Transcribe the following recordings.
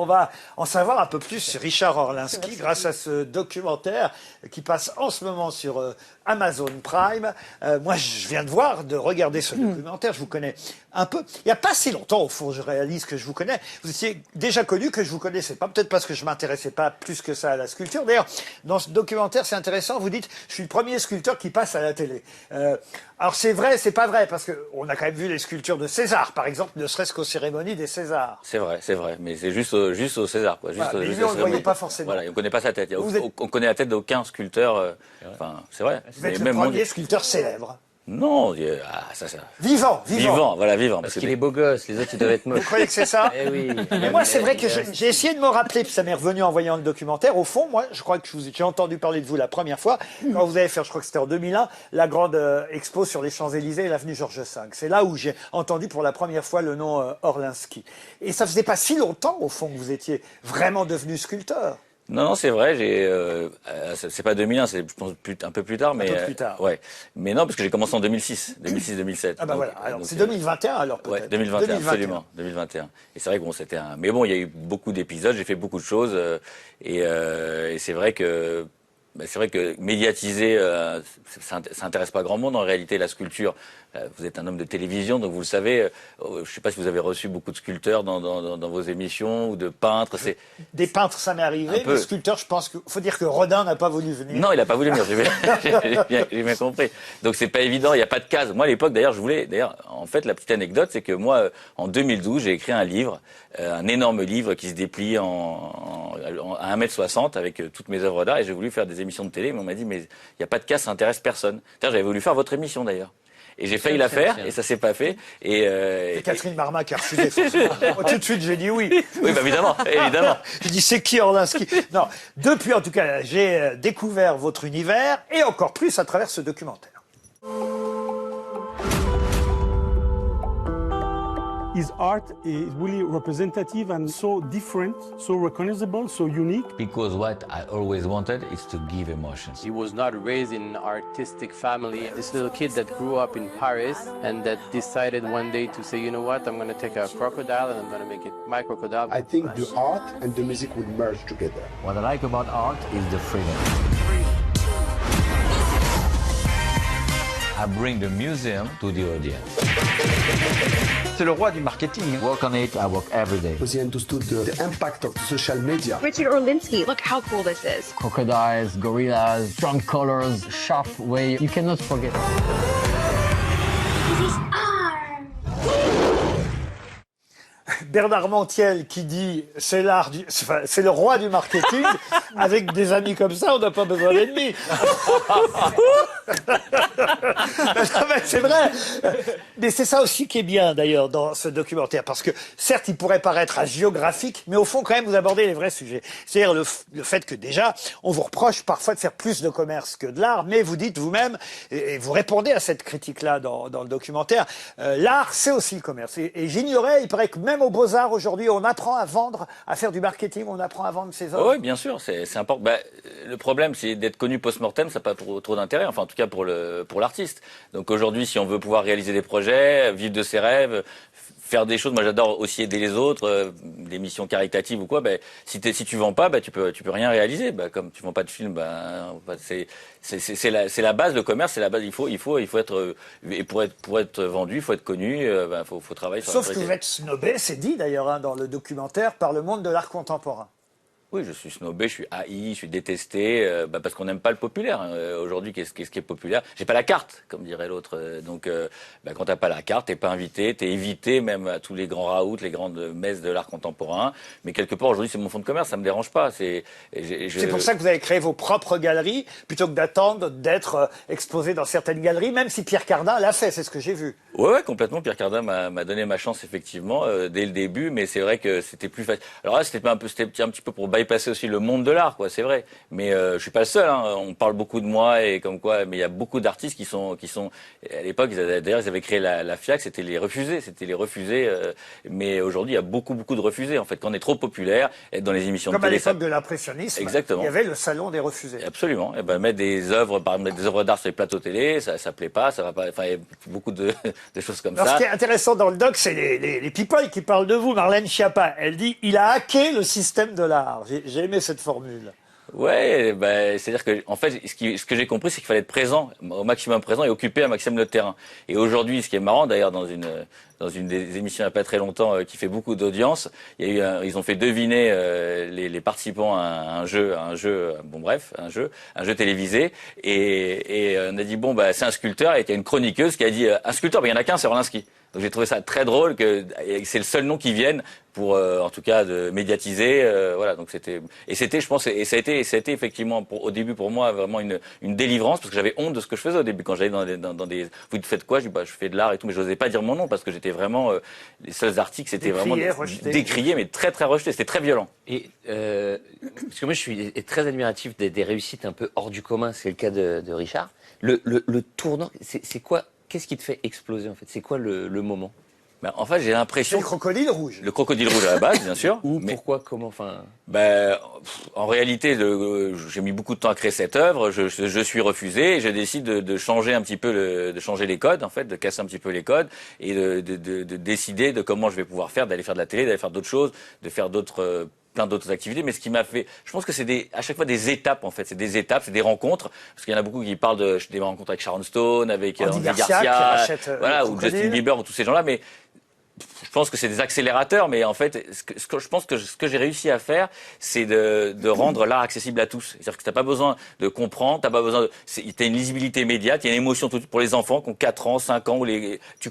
On va en savoir un peu plus sur Richard Orlinski grâce à ce documentaire qui passe en ce moment sur Amazon Prime. Moi, je viens de regarder ce documentaire, je vous connais un peu. Il n'y a pas si longtemps, au fond, je réalise que je vous connais. Vous étiez déjà connu que je vous connaissais pas, peut-être parce que je m'intéressais pas plus que ça à la sculpture. D'ailleurs, dans ce documentaire, c'est intéressant, vous dites, je suis le premier sculpteur qui passe à la télé. Alors c'est vrai, c'est pas vrai, parce qu'on a quand même vu les sculptures de César, par exemple, ne serait-ce qu'aux cérémonies des Césars. C'est vrai, mais c'est juste au César, quoi. Juste, voilà, mais lui, on ne le voyait pas forcément. Voilà, on ne connaît pas sa tête. On connaît la tête d'aucun sculpteur. Enfin, c'est vrai. Vous êtes le premier sculpteur célèbre. Non, Vivant. Voilà, vivant. Parce qu'il est beau gosse, les autres ils doivent être moches. Vous croyez que c'est ça? Eh oui. Mais moi, c'est vrai que j'ai essayé de me rappeler, puis ça m'est revenu en voyant le documentaire. Au fond, moi, je crois que j'ai entendu parler de vous la première fois, quand vous avez fait, je crois que c'était en 2001, la grande expo sur les Champs-Élysées et l'avenue Georges V. C'est là où j'ai entendu pour la première fois le nom Orlinski. Et ça faisait pas si longtemps, au fond, que vous étiez vraiment devenu sculpteur. Non, c'est vrai, c'est pas 2001, c'est, je pense, un peu plus tard, mais. Un peu plus tard. Ouais. Mais non, parce que j'ai commencé en 2006-2007. Ah bah voilà, alors c'est 2021 alors peut-être. Ouais, 2021, absolument, 2021. Et c'est vrai que bon, c'était un. Mais bon, il y a eu beaucoup d'épisodes, j'ai fait beaucoup de choses, et c'est vrai que. C'est vrai que médiatiser, ça intéresse pas grand monde en réalité, la sculpture. Vous êtes un homme de télévision, donc vous le savez. Je sais pas si vous avez reçu beaucoup de sculpteurs dans vos émissions ou de peintres. Des peintres, ça m'est arrivé. Des sculpteurs, je pense qu'il faut dire que Rodin n'a pas voulu venir. Non, il n'a pas voulu venir. J'ai bien compris. Donc c'est pas évident. Il n'y a pas de case. Moi, à l'époque, d'ailleurs, en fait, la petite anecdote, c'est que moi, en 2012, j'ai écrit un livre, un énorme livre qui se déplie à 1,60 m avec toutes mes œuvres d'art, et j'ai voulu faire des émissions de télé, mais on m'a dit, mais il n'y a pas de cas, ça intéresse personne. J'avais voulu faire votre émission d'ailleurs. Et j'ai failli la faire, et ça s'est pas fait. C'est Catherine Marma qui a refusé. Tout de suite, j'ai dit oui. Oui, bah évidemment. J'ai dit, c'est qui Orlinski? Non, depuis, en tout cas, j'ai découvert votre univers, et encore plus à travers ce documentaire. His art is really representative and so different, so recognizable, so unique. Because what I always wanted is to give emotions. He was not raised in an artistic family. This little kid that grew up in Paris and that decided one day to say, you know what, I'm going to take a crocodile and I'm going to make it my crocodile. I think the art and the music would merge together. What I like about art is the freedom. I bring the museum to the audience. C'est le roi du marketing. Work on it, I work every day. Because he understood the impact of social media. Richard Orlinski, look how cool this is. Crocodiles, gorillas, strong colors, sharp way. You cannot forget. Bernard Montiel qui dit c'est c'est le roi du marketing. Avec des amis comme ça, on n'a pas besoin d'ennemis. C'est vrai. Mais c'est ça aussi qui est bien d'ailleurs dans ce documentaire, parce que certes il pourrait paraître hagiographique, mais au fond quand même vous abordez les vrais sujets. C'est-à-dire le fait que déjà on vous reproche parfois de faire plus de commerce que de l'art, mais vous dites vous-même, et vous répondez à cette critique-là dans le documentaire, l'art c'est aussi le commerce. Et j'ignorais, il paraît que même aux Beaux-Arts aujourd'hui on apprend à vendre, à faire du marketing, on apprend à vendre ses œuvres. Oui, bien sûr, c'est important. Le problème, c'est d'être connu post-mortem, ça n'a pas trop d'intérêt, enfin en tout cas pour l'artiste. Donc aujourd'hui, si on veut pouvoir réaliser des projets, vivre de ses rêves, faire des choses, moi j'adore aussi aider les autres, des missions caritatives ou quoi, si tu vends pas, tu peux rien réaliser. Comme tu vends pas de film, c'est la base, le commerce, c'est la base. Il faut être, et pour être vendu, il faut être connu, faut travailler sur la Sauf que vous êtes snobé, c'est dit d'ailleurs dans le documentaire, par le monde de l'art contemporain. Oui, je suis snobé, je suis haï, je suis détesté, parce qu'on n'aime pas le populaire. Aujourd'hui, qu'est-ce qui est populaire? J'ai pas la carte, comme dirait l'autre. Donc, quand t'as pas la carte, t'es pas invité, t'es évité même à tous les grands raouts, les grandes messes de l'art contemporain. Mais quelque part, aujourd'hui, c'est mon fonds de commerce, ça me dérange pas. C'est pour ça que vous avez créé vos propres galeries, plutôt que d'attendre d'être exposé dans certaines galeries, même si Pierre Cardin l'a fait, c'est ce que j'ai vu. Ouais, complètement. Pierre Cardin m'a donné ma chance, effectivement, dès le début, mais c'est vrai que c'était plus facile. Alors là, c'était un petit peu pour voyais passer aussi le monde de l'art, quoi, c'est vrai. Mais je suis pas le seul, hein. On parle beaucoup de moi et comme quoi, mais il y a beaucoup d'artistes qui sont à l'époque, d'ailleurs, ils avaient créé la FIAC, c'était les refusés. Mais aujourd'hui, il y a beaucoup de refusés. En fait, quand on est trop populaire, être dans les émissions Comme de télé, à l'époque de l'impressionnisme, exactement. il y avait le salon des refusés. Absolument. Et ben mettre des œuvres, par exemple, des œuvres d'art sur les plateaux télé, ça plaît pas, ça va pas. Enfin, il y a beaucoup de choses comme Alors, ça. ce qui est intéressant dans le doc, c'est les people qui parlent de vous. Marlène Schiappa, elle dit il a hacké le système de l'art. J'ai aimé cette formule. Ouais, c'est-à-dire que en fait, ce que j'ai compris, c'est qu'il fallait être présent, au maximum présent et occuper un maximum le terrain. Et aujourd'hui, ce qui est marrant, d'ailleurs, dans une des émissions il n'y a pas très longtemps qui fait beaucoup d'audience, ils ont fait deviner les participants à un jeu télévisé et on a dit bon c'est un sculpteur et il y a une chroniqueuse qui a dit un sculpteur, il y en a qu'un, c'est Orlinski. Donc j'ai trouvé ça très drôle que c'est le seul nom qui vienne pour en tout cas de médiatiser voilà, donc c'était je pense et ça a été effectivement au début pour moi vraiment une délivrance parce que j'avais honte de ce que je faisais au début quand j'allais dans des vous faites quoi, je dis je fais de l'art et tout, mais j'osais pas dire mon nom parce que j'étais vraiment les seuls articles c'était vraiment décrié mais très rejeté, c'était très violent. Et parce que moi je suis très admiratif des réussites un peu hors du commun, c'est le cas de Richard. Le tournant, c'est quoi? Qu'est-ce qui te fait exploser en fait? C'est quoi le moment? En fait, j'ai l'impression. Le crocodile rouge. Le crocodile rouge à la base, bien sûr. Pourquoi? Comment? Enfin. En réalité, j'ai mis beaucoup de temps à créer cette œuvre. Je suis refusé et je décide de changer un petit peu de changer les codes, en fait, de casser un petit peu les codes et de décider de comment je vais pouvoir d'aller faire de la télé, d'aller faire d'autres choses, de faire plein d'autres activités, mais ce qui m'a fait, je pense que c'est à chaque fois des étapes en fait, c'est des rencontres, parce qu'il y en a beaucoup qui parent des rencontres avec Sharon Stone, avec Andy Garcia, voilà, ou Justin Bieber, ou tous ces gens-là, mais je pense que c'est des accélérateurs, mais en fait, je pense que ce que j'ai réussi à faire, c'est de rendre l'art accessible à tous. C'est-à-dire que t'as pas besoin de comprendre, t'as pas besoin t'as une lisibilité immédiate, il y a une émotion pour les enfants qui ont 4 ans, 5 ans, tu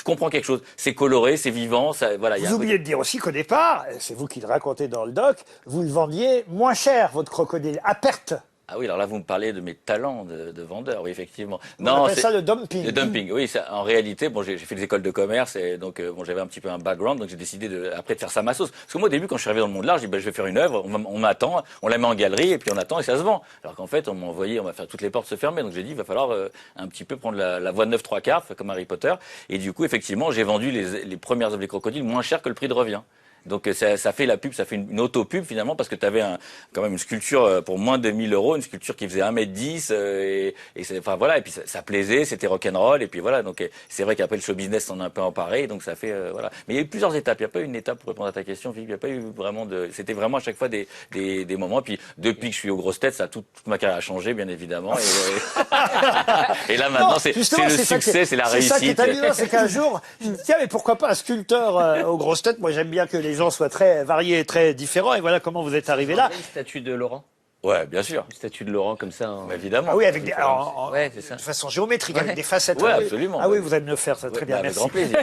comprends quelque chose. C'est coloré, c'est vivant, voilà. Vous oubliez de dire aussi qu'au départ, c'est vous qui le racontez dans le doc, vous le vendiez moins cher, votre crocodile, à perte. Ah oui, alors là, vous me parlez de mes talents de vendeur, oui, effectivement. On appelle ça le dumping. Le dumping, oui. En réalité, j'ai fait des écoles de commerce et donc j'avais un petit peu un background, donc j'ai décidé après de faire ça à ma sauce. Parce que moi, au début, quand je suis arrivé dans le monde de l'art, je dis je vais faire une œuvre, on m'attend, on la met en galerie et puis on attend et ça se vend. Alors qu'en fait, on va faire toutes les portes se fermer. Donc j'ai dit, il va falloir un petit peu prendre la voie de 9/3 comme Harry Potter. Et du coup, effectivement, j'ai vendu les premières œuvres des crocodiles moins cher que le prix de revient. Donc ça fait la pub, ça fait une auto-pub finalement parce que tu avais quand même une sculpture pour moins de 1 000 €, une sculpture qui faisait 1,10 m enfin voilà, et puis ça plaisait, c'était rock'n'roll et puis voilà, donc c'est vrai qu'après le show business s'en a un peu emparé, donc ça fait voilà. Mais il y a eu plusieurs étapes, il n'y a pas eu une étape pour répondre à ta question, Philippe, il n'y a pas eu vraiment c'était vraiment à chaque fois des moments, et puis depuis que je suis aux grosses têtes, toute ma carrière a changé bien évidemment et là maintenant c'est le succès, c'est la réussite. C'est ça qui est amusant, c'est qu'un jour, je me dis, tiens, mais pourquoi pas un sculpteur aux grosses têtes? Moi j'aime bien que les gens soient très variés et très différents. Et voilà comment vous êtes arrivé là. Une statue de Laurent? Ouais, bien sûr. Une statue de Laurent comme ça. Évidemment. Ah oui, avec de façon géométrique, avec des facettes. Ouais, absolument. Ah oui, vous allez me le faire, ça très bien, avec merci. Grand plaisir.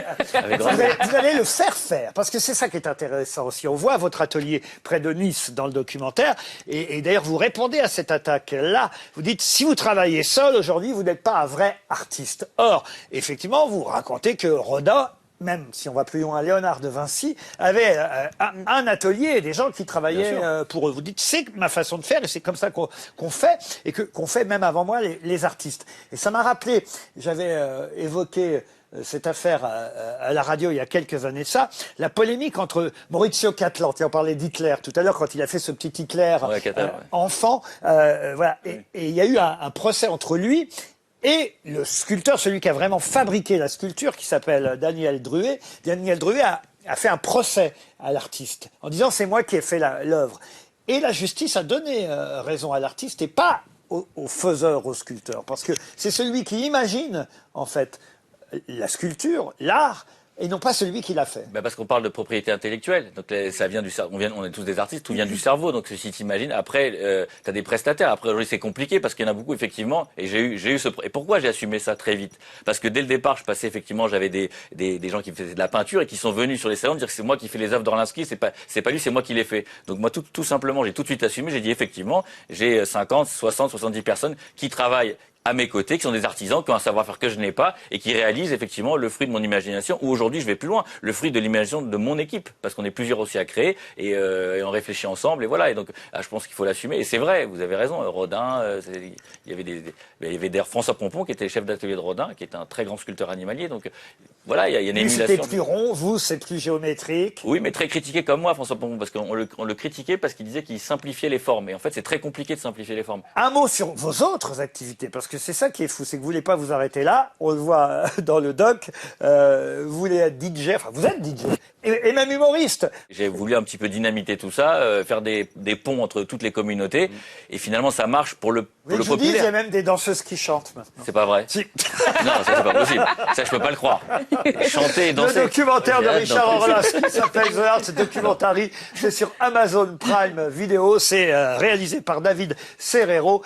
Vous allez le faire, parce que c'est ça qui est intéressant aussi. On voit votre atelier près de Nice dans le documentaire, et d'ailleurs vous répondez à cette attaque-là. Vous dites, si vous travaillez seul aujourd'hui, vous n'êtes pas un vrai artiste. Or, effectivement, vous racontez que Rodin, même si on va plus loin, Léonard de Vinci, avait un atelier et des gens qui travaillaient pour eux. Vous dites, c'est ma façon de faire et c'est comme ça qu'on fait, et qu'on fait même avant moi les artistes. Et ça m'a rappelé, j'avais évoqué cette affaire à la radio il y a quelques années de ça, la polémique entre Maurizio Cattelan, on parlait d'Hitler tout à l'heure quand il a fait ce petit Hitler enfant, voilà, et il y a eu un procès entre lui et le sculpteur, celui qui a vraiment fabriqué la sculpture, qui s'appelle Daniel Druet. Daniel Druet a fait un procès à l'artiste en disant c'est moi qui ai fait l'œuvre. Et la justice a donné raison à l'artiste et pas au faiseur, au sculpteur. Parce que c'est celui qui imagine, en fait, la sculpture, l'art, et non pas celui qui l'a fait. Parce qu'on parle de propriété intellectuelle, donc ça vient du cerveau. On est tous des artistes, tout vient du cerveau. Donc si t'imagines, après, t'as des prestataires. Après aujourd'hui c'est compliqué parce qu'il y en a beaucoup effectivement. Et j'ai eu et pourquoi j'ai assumé ça très vite? Parce que dès le départ, je passais effectivement, j'avais des gens qui faisaient de la peinture et qui sont venus sur les salons dire que c'est moi qui fais les œuvres d'Orlinski, c'est pas lui, c'est moi qui les fais. Donc moi tout simplement, j'ai tout de suite assumé. J'ai dit effectivement, j'ai 50, 60, 70 personnes qui travaillent à mes côtés, qui sont des artisans, qui ont un savoir-faire que je n'ai pas et qui réalisent effectivement le fruit de mon imagination. Ou aujourd'hui, je vais plus loin, le fruit de l'imagination de mon équipe, parce qu'on est plusieurs aussi à créer et on réfléchit ensemble. Et voilà. Et donc, je pense qu'il faut l'assumer. Et c'est vrai, vous avez raison. Rodin, il y avait d'ailleurs François Pompon qui était chef d'atelier de Rodin, qui est un très grand sculpteur animalier. Donc voilà, il y a une émulation. C'était plus rond, vous, c'est plus géométrique. Oui, mais très critiqué comme moi, François Pompon, parce qu'on le critiquait parce qu'il disait qu'il simplifiait les formes. Et en fait, c'est très compliqué de simplifier les formes. Un mot sur vos autres activités, parce que c'est ça qui est fou, c'est que vous voulez pas vous arrêter là. On le voit dans le doc. Vous voulez être DJ, enfin vous êtes DJ et même humoriste. J'ai voulu un petit peu dynamiter tout ça, faire des ponts entre toutes les communautés, et finalement ça marche pour le populaire. Il y a même des danseuses qui chantent maintenant. C'est pas vrai. Si. Non, ça c'est pas possible. Ça je peux pas le croire. Chanter et danser. Le documentaire de Richard Orlinski qui s'appelle The Art Documentary, c'est sur Amazon Prime Video, c'est réalisé par David Serrero.